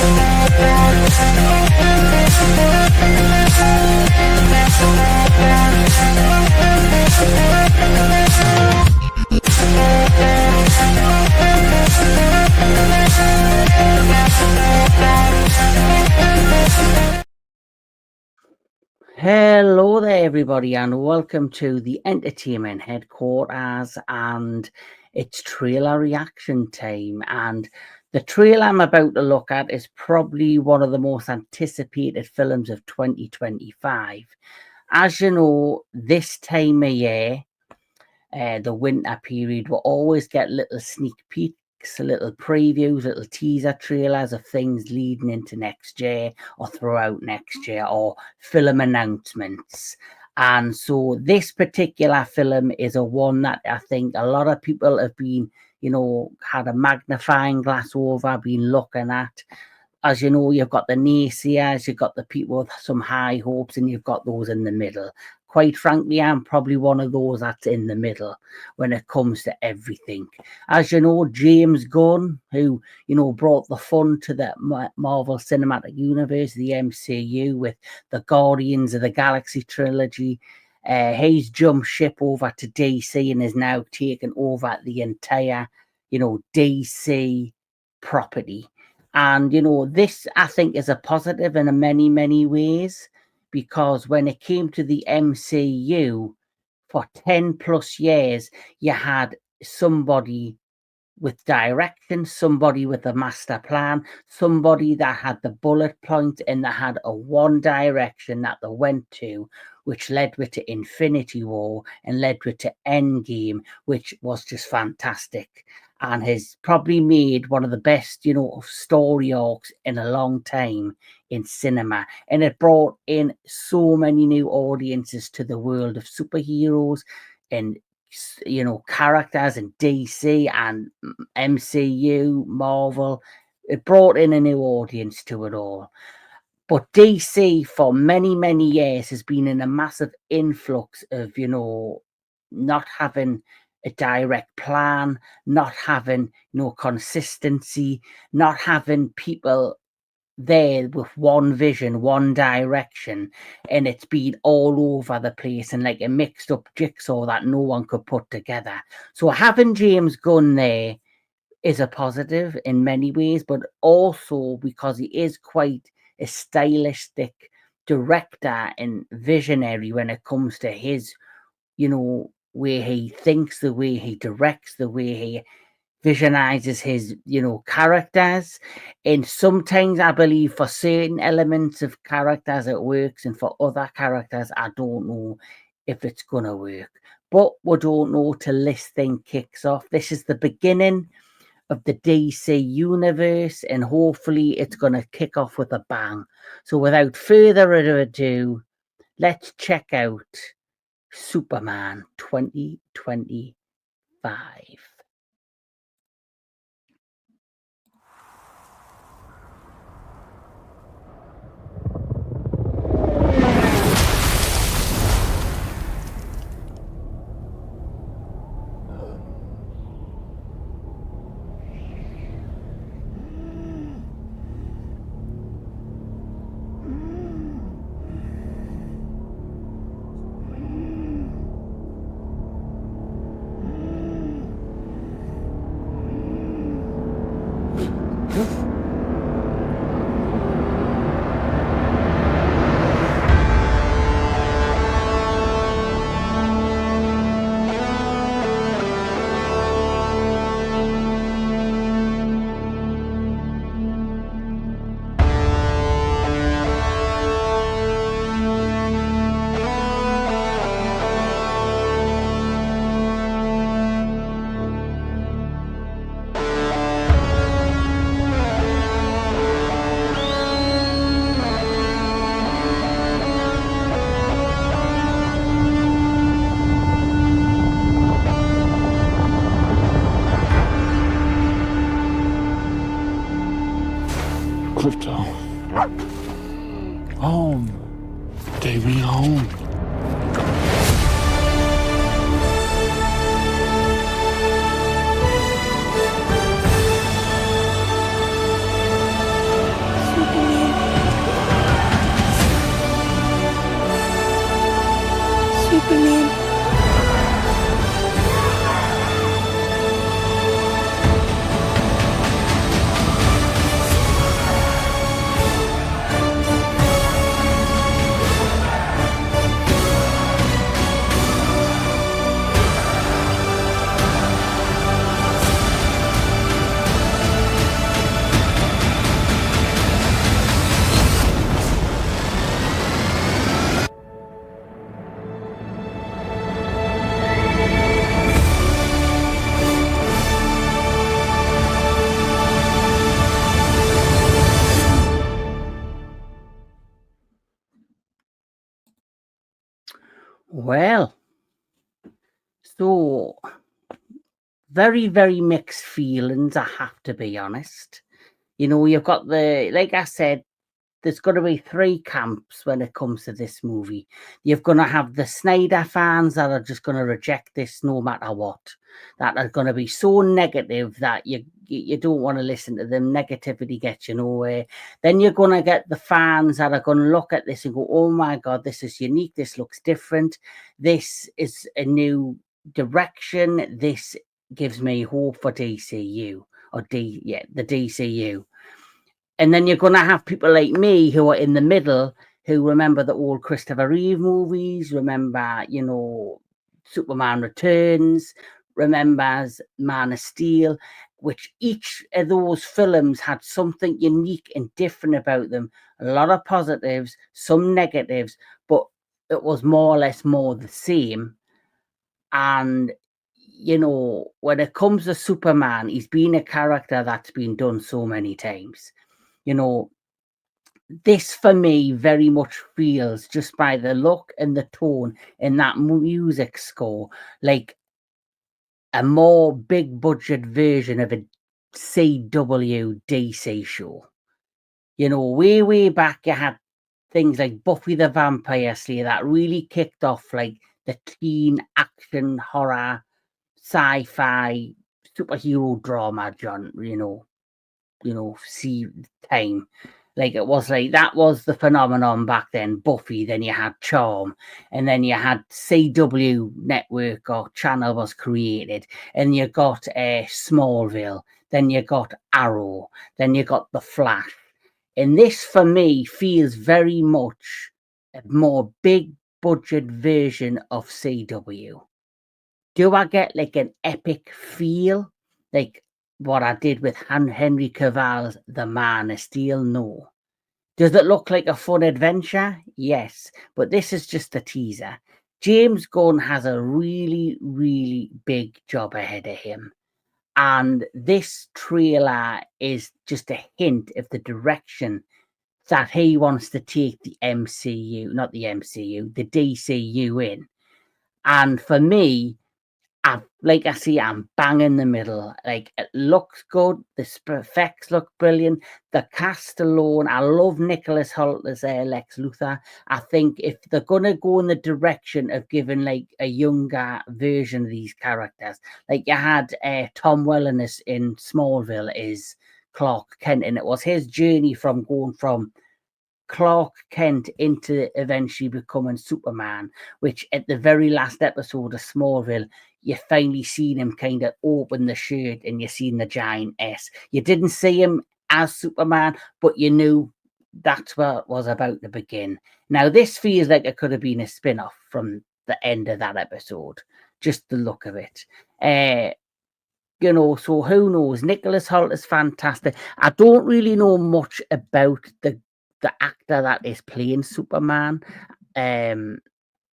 Hello there, everybody, and welcome to the entertainment headquarters, and it's trailer reaction time. And the trailer I'm about to look at is probably one of the most anticipated films of 2025. As you know, this time of year, the winter period, we'll always get little sneak peeks, little previews, little teaser trailers of things leading into next year or throughout next year, or film announcements. And so this particular film is a one that I think a lot of people have been, had a magnifying glass over, been looking at. As you know, you've got the naysayers, you've got the people with some high hopes, and you've got those in the middle. Quite frankly, I'm probably one of those that's in the middle when it comes to everything. As you know, James Gunn, who, brought the fun to the Marvel Cinematic Universe, the MCU, with the Guardians of the Galaxy trilogy, he's jumped ship over to DC and is now taken over the entire, DC property. And, this, I think, is a positive in many, many ways, because when it came to the MCU, for 10 plus years, you had somebody with direction, somebody with a master plan, somebody that had the bullet point and that had a one direction that they went to, which led with to Infinity War and led with to Endgame, which was just fantastic and has probably made one of the best, story arcs in a long time in cinema. And it brought in so many new audiences to the world of superheroes and, characters in DC and MCU, Marvel. It brought in a new audience to it all. But DC for many, many years has been in a massive influx of, not having a direct plan, not having consistency, not having people there with one vision, one direction, and it's been all over the place and like a mixed up jigsaw that no one could put together. So having James Gunn there is a positive in many ways, but also because he is quite a stylistic director and visionary when it comes to his, where he thinks, the way he directs, the way he visionizes his, characters. And sometimes I believe for certain elements of characters it works, and for other characters I don't know if it's gonna work. But we don't know till this thing kicks off. This is the beginning of the DC universe, and hopefully it's gonna kick off with a bang. So without further ado, let's check out Superman 2025. Crypto. Home. Take me home. Well, so very, very mixed feelings, I have to be honest. You've got like I said, there's going to be three camps when it comes to this movie. You're going to have the Snyder fans that are just going to reject this no matter what, that are going to be so negative that you don't want to listen to them. Negativity gets you nowhere. Then you're going to get the fans that are going to look at this and go, oh my God, this is unique. This looks different. This is a new direction. This gives me hope for DCU the DCU. And then you're going to have people like me who are in the middle, who remember the old Christopher Reeve movies, remember, Superman Returns, remembers Man of Steel, which each of those films had something unique and different about them. A lot of positives, some negatives, but it was more or less more the same. And when it comes to Superman, he's been a character that's been done so many times. This for me very much feels, just by the look and the tone in that music score, like a more big budget version of a CW DC show. Way back you had things like Buffy the Vampire Slayer that really kicked off like the teen action horror sci-fi superhero drama genre, see time. Like it was like that was the phenomenon back then. Buffy, then you had Charm, and then you had CW network or channel was created, and you got Smallville, then you got Arrow, then you got The Flash. And this for me feels very much a more big budget version of CW. Do I get like an epic feel? Like what I did with Henry Cavill's The Man of Steel? No. Does it look like a fun adventure? Yes. But this is just a teaser. James Gunn has a really, really big job ahead of him. And this trailer is just a hint of the direction that he wants to take the MCU, not the MCU, the DCU in. And for me, like I see, I'm bang in the middle. Like it looks good. The effects look brilliant. The cast alone, I love Nicholas Hoult as Lex Luthor. I think if they're gonna go in the direction of giving like a younger version of these characters, like you had Tom Welling in Smallville is Clark Kent, and it was his journey from going from Clark Kent into eventually becoming Superman, which at the very last episode of Smallville, you finally seen him kind of open the shirt and you seen the giant S. You didn't see him as Superman, but you knew that's what it was about to begin. Now, this feels like it could have been a spin-off from the end of that episode, just the look of it. So who knows? Nicholas Hoult is fantastic. I don't really know much about the actor that is playing Superman. I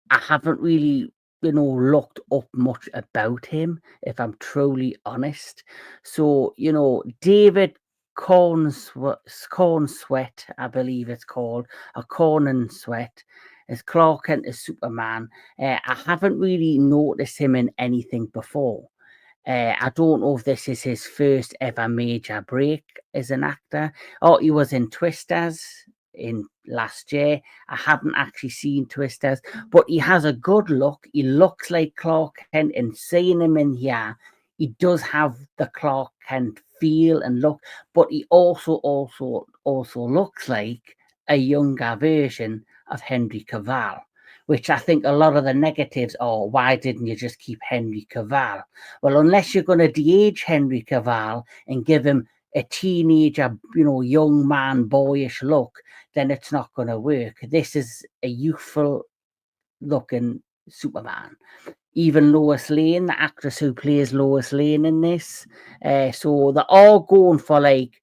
haven't really, looked up much about him, if I'm truly honest. So, David Corenswet, I believe it's called, or Corenswet, as Clark Kent as Superman. I haven't really noticed him in anything before. I don't know if this is his first ever major break as an actor. Oh, he was in Twisters in last year. I haven't actually seen Twisters, but he has a good look. He looks like Clark Kent, and seeing him in here, he does have the Clark Kent feel and look, but he also looks like a younger version of Henry Cavill, which I think a lot of the negatives are, why didn't you just keep Henry Cavill? Well, unless you're going to de-age Henry Cavill and give him a teenager, young man, boyish look, then it's not going to work. This is a youthful looking Superman. Even Lois Lane, the actress who plays Lois Lane in this. So they're all going for like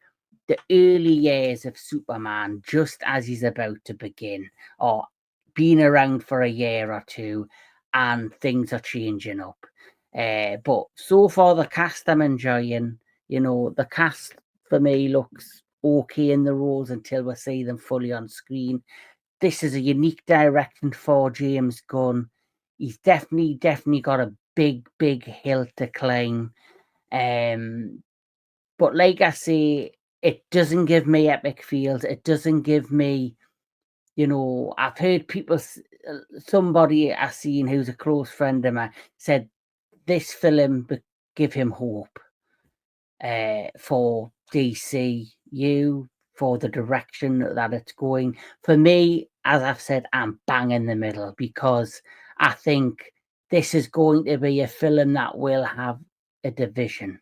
the early years of Superman, just as he's about to begin, or been around for a year or two, and things are changing up. But so far, the cast I'm enjoying. The cast for me looks okay in the roles until we see them fully on screen. This is a unique direction for James Gunn. he's definitely got a big hill to climb. But like I say, it doesn't give me epic feels. It doesn't give me, I've heard people, somebody I've seen who's a close friend of mine said this film give him hope for DCU, for the direction that it's going. For me, as I've said, I'm bang in the middle because I think this is going to be a film that will have a division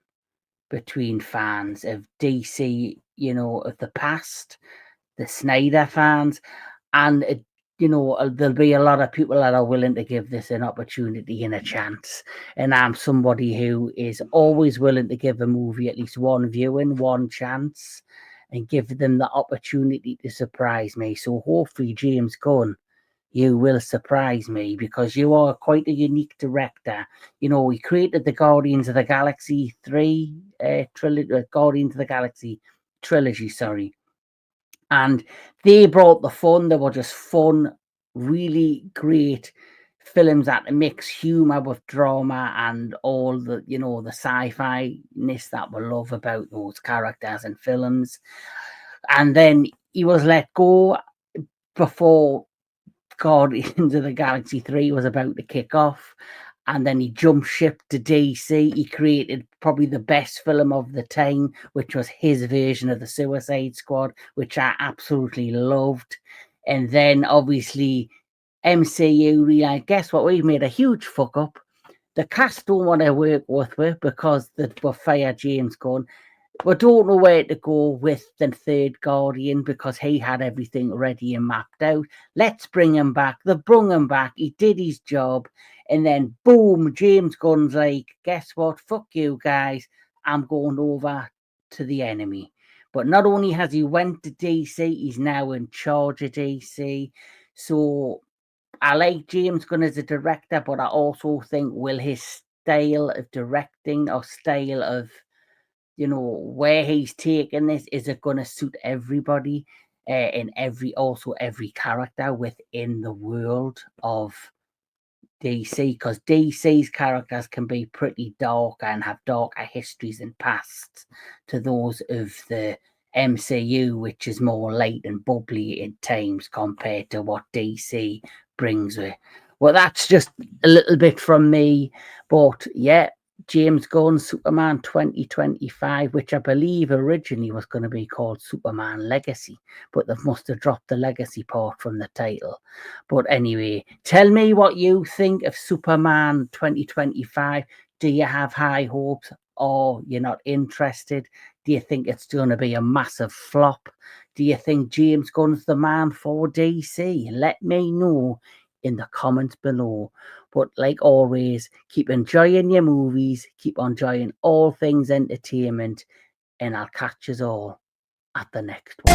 between fans of DC, of the past, the Snyder fans, and there'll be a lot of people that are willing to give this an opportunity and a chance. And I'm somebody who is always willing to give a movie at least one viewing, one chance, and give them the opportunity to surprise me. So hopefully, James Gunn, you will surprise me because you are quite a unique director. We created the Guardians of the Galaxy Guardians of the Galaxy trilogy, sorry. And they brought the fun. They were just fun, really great films that mix humor with drama and all the, the sci-fi-ness that we love about those characters and films. And then he was let go before Guardians of the Galaxy 3 was about to kick off. And then he jumped ship to DC. He created probably the best film of the time, which was his version of the Suicide Squad, which I absolutely loved. And then obviously MCU realized, guess what? We've made a huge fuck up. The cast don't want to work with because they were fired James Gunn. We don't know where to go with the third Guardian because he had everything ready and mapped out. Let's bring him back. They brung him back. He did his job. And then, boom, James Gunn's like, guess what? Fuck you guys. I'm going over to the enemy. But not only has he went to DC, he's now in charge of DC. So I like James Gunn as a director, but I also think will his style of directing or style of where he's taking this, is it going to suit everybody and every character within the world of DC? Because DC's characters can be pretty dark and have darker histories and pasts to those of the MCU, which is more light and bubbly at times compared to what DC brings with. Well, that's just a little bit from me, but yeah, James Gunn, Superman 2025, which I believe originally was going to be called Superman Legacy, but they must have dropped the legacy part from the title. But anyway, tell me what you think of Superman 2025. Do you have high hopes or you're not interested? Do you think it's going to be a massive flop? Do you think James Gunn's the man for DC? Let me know in the comments below. But like always, keep enjoying your movies, keep enjoying all things entertainment, and I'll catch us all at the next one.